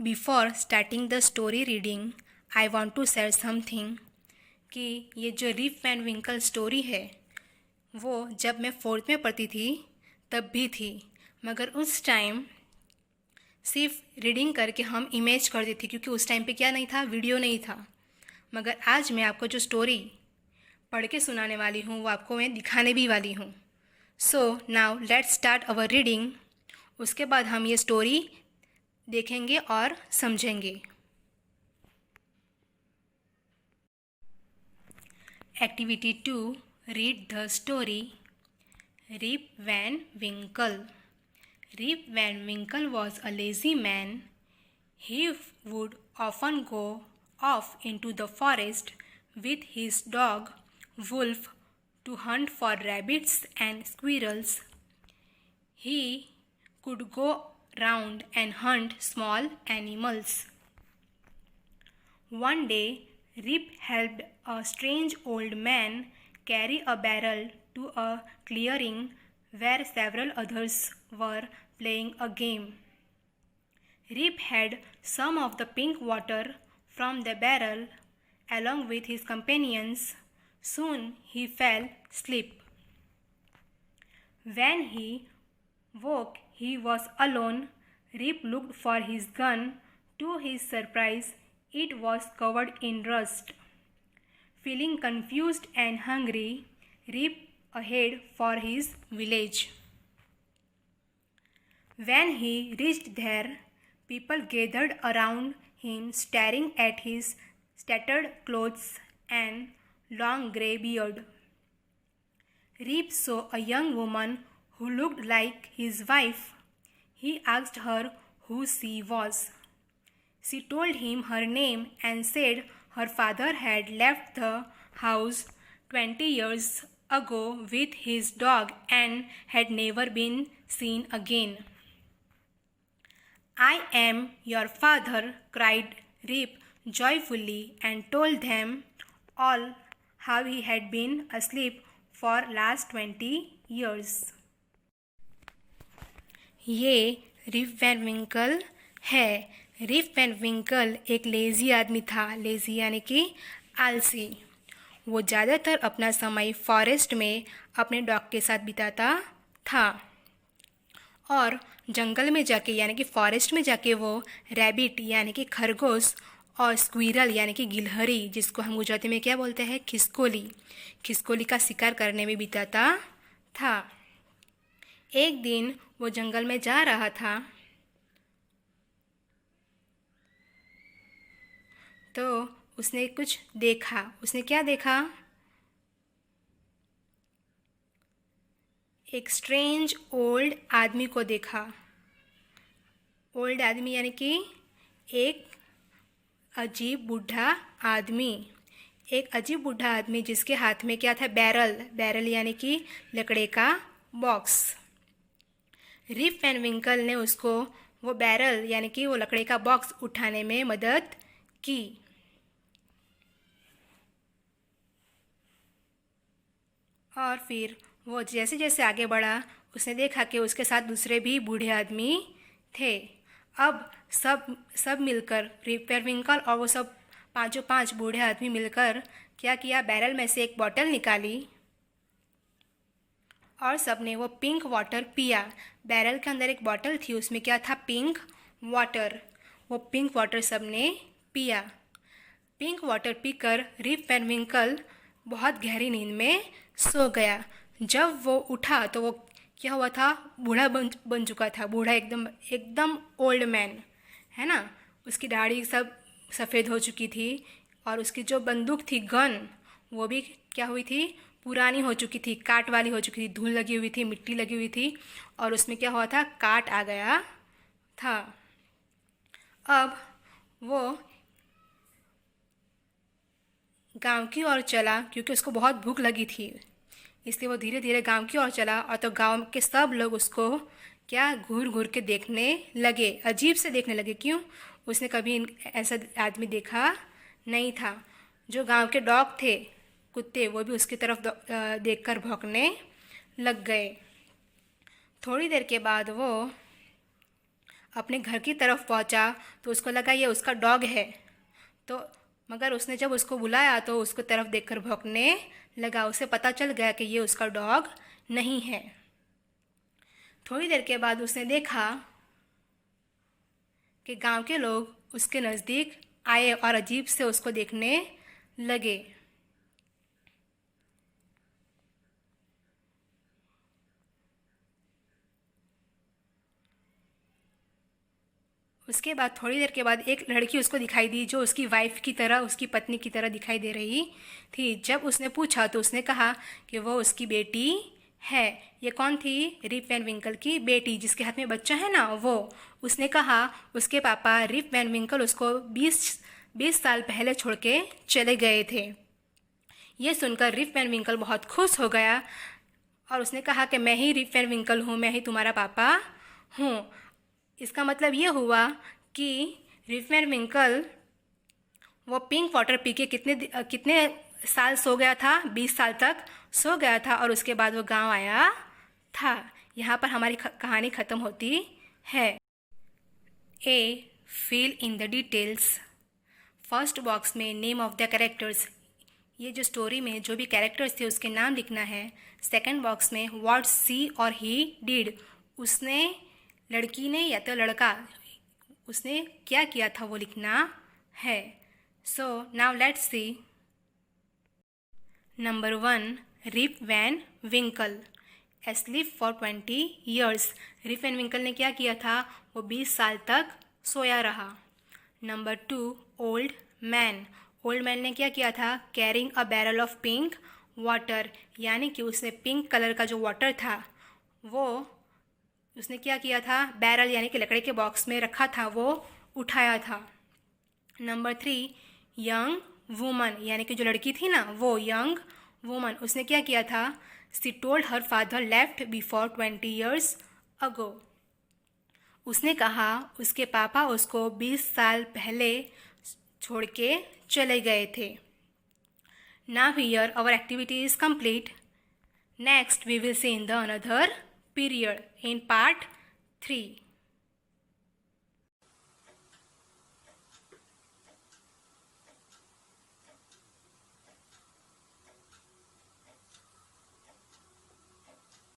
Before starting the story reading I want to share something कि ये जो rib Van विंकल story है वो जब मैं 4th में पढ़ती थी तब भी थी, मगर उस टाइम सिर्फ रीडिंग करके हम इमेज करते थे क्योंकि उस टाइम पे क्या नहीं था, वीडियो नहीं था। मगर आज मैं आपको जो स्टोरी पढ़ के सुनाने वाली हूँ वो आपको मैं दिखाने भी वाली हूँ। सो now let's start our reading. उसके बाद हम ये स्टोरी देखेंगे और समझेंगे। Activity 2, read the story. Rip Van Winkle. Rip Van Winkle was a lazy man. He would often go off into the forest with his dog Wolf to hunt for rabbits and squirrels. He could go round and hunt small animals. One day, Rip helped a strange old man carry a barrel to a clearing where several others were playing a game. Rip had some of the pink water from the barrel along with his companions. Soon he fell asleep. When he woke, he was alone. Rip looked for his gun. To his surprise, it was covered in rust. Feeling confused and hungry, Rip ahead for his village. When he reached there, people gathered around him, staring at his tattered clothes and long grey beard. Rip saw a young woman who looked like his wife. He asked her who she was. She told him her name and said her father had left the house 20 years ago with his dog and had never been seen again. I am your father, cried Rip joyfully and told them all how he had been asleep for last 20 years. ये Rip Van Winkle है। Rip Van विंकल एक lazy आदमी था। Lazy यानी कि आलसी। वो ज़्यादातर अपना समय फॉरेस्ट में अपने डॉग के साथ बिताता था और जंगल में जाके यानी कि फॉरेस्ट में जाके वो रैबिट यानी कि खरगोश और स्क्विरल यानी कि गिलहरी, जिसको हम गुजराती में क्या बोलते हैं, खिसकोली का शिकार करने में बिताता था। एक दिन वो जंगल में जा रहा था तो उसने कुछ देखा। उसने क्या देखा? एक स्ट्रेंज ओल्ड आदमी को देखा। ओल्ड आदमी यानी कि एक अजीब बूढ़ा आदमी। एक अजीब बूढ़ा आदमी जिसके हाथ में क्या था? बैरल यानी कि लकड़े का बॉक्स। रिप वैन विंकल ने उसको वो बैरल यानी कि वो लकड़े का बॉक्स उठाने में मदद की। और फिर वो जैसे जैसे आगे बढ़ा उसने देखा कि उसके साथ दूसरे भी बूढ़े आदमी थे। अब सब मिलकर रिप वैन विंकल और वो सब पांच बूढ़े आदमी मिलकर क्या किया? बैरल में से एक बॉटल निकाली और सबने वो पिंक वाटर पिया। बैरल के अंदर एक बॉटल थी, उसमें क्या था? Pink water. वो पिंक वाटर सबने पिया। पिंक वाटर पीकर रिप वैन विंकल बहुत गहरी नींद में सो गया। जब वो उठा तो वो क्या हुआ था? बूढ़ा बन चुका था। बूढ़ा एकदम ओल्ड मैन है ना। उसकी दाढ़ी सब सफ़ेद हो चुकी थी और उसकी जो बंदूक थी, गन, वो भी क्या हुई थी? पुरानी हो चुकी थी, काट वाली हो चुकी थी। धूल लगी हुई थी, मिट्टी लगी हुई थी और उसमें क्या हुआ था? काट आ गया था। अब वो गांव की ओर चला क्योंकि उसको बहुत भूख लगी थी, इसलिए वो धीरे धीरे गांव की ओर चला। और तो गांव के सब लोग उसको क्या घूर घूर के देखने लगे, अजीब से देखने लगे। क्यों? उसने कभी ऐसा आदमी देखा नहीं था। जो गांव के डॉग थे, कुत्ते, वो भी उसकी तरफ देखकर भौंकने लग गए। थोड़ी देर के बाद वो अपने घर की तरफ पहुंचा तो उसको लगा ये उसका डॉग है, तो मगर उसने जब उसको बुलाया तो उसको तरफ देखकर भौंकने लगा। उसे पता चल गया कि ये उसका डॉग नहीं है। थोड़ी देर के बाद उसने देखा कि गांव के लोग उसके नज़दीक आए और अजीब से उसको देखने लगे। उसके बाद थोड़ी देर के बाद एक लड़की उसको दिखाई दी जो उसकी वाइफ की तरह, उसकी पत्नी की तरह दिखाई दे रही थी। जब उसने पूछा तो उसने कहा कि वो उसकी बेटी है। ये कौन थी? रिप वैन विंकल की बेटी, जिसके हाथ में बच्चा है ना, वो। उसने कहा उसके पापा रिप वैन विंकल उसको 20 साल पहले छोड़ के चले गए थे। ये सुनकर रिप वैन विंकल बहुत खुश हो गया और उसने कहा कि मैं ही रिप वैन विंकल हूँ, मैं ही तुम्हारा पापा हूँ। इसका मतलब ये हुआ कि रिप वैन विंकल वो पिंक वाटर पी के कितने साल सो गया था? 20 साल तक सो गया था और उसके बाद वो गांव आया था। यहाँ पर हमारी कहानी ख़त्म होती है। A, fill in the details. First box में नेम ऑफ द कैरेक्टर्स, ये जो स्टोरी में जो भी कैरेक्टर्स थे उसके नाम लिखना है। सेकंड बॉक्स में व्हाट सी और ही डिड, उसने, लड़की ने या तो लड़का, उसने क्या किया था वो लिखना है। So now let's see. Number 1, Rip Van Winkle asleep for 20 years. Rip Van Winkle ने क्या किया था? वो 20 साल तक सोया रहा। Number 2, old man. Old man ने क्या किया था? Carrying a barrel of pink water, यानी कि उसने पिंक कलर का जो वाटर था वो उसने क्या किया था? बैरल यानी कि लकड़ी के बॉक्स में रखा था, वो उठाया था। नंबर 3, यंग वुमन, यानी कि जो लड़की थी ना वो यंग वुमन, उसने क्या किया था? सी told her father left before 20 years ago, उसने कहा उसके पापा उसको 20 साल पहले छोड़ के चले गए थे। Now here our activity is complete. Next we will see in the another period in part 3.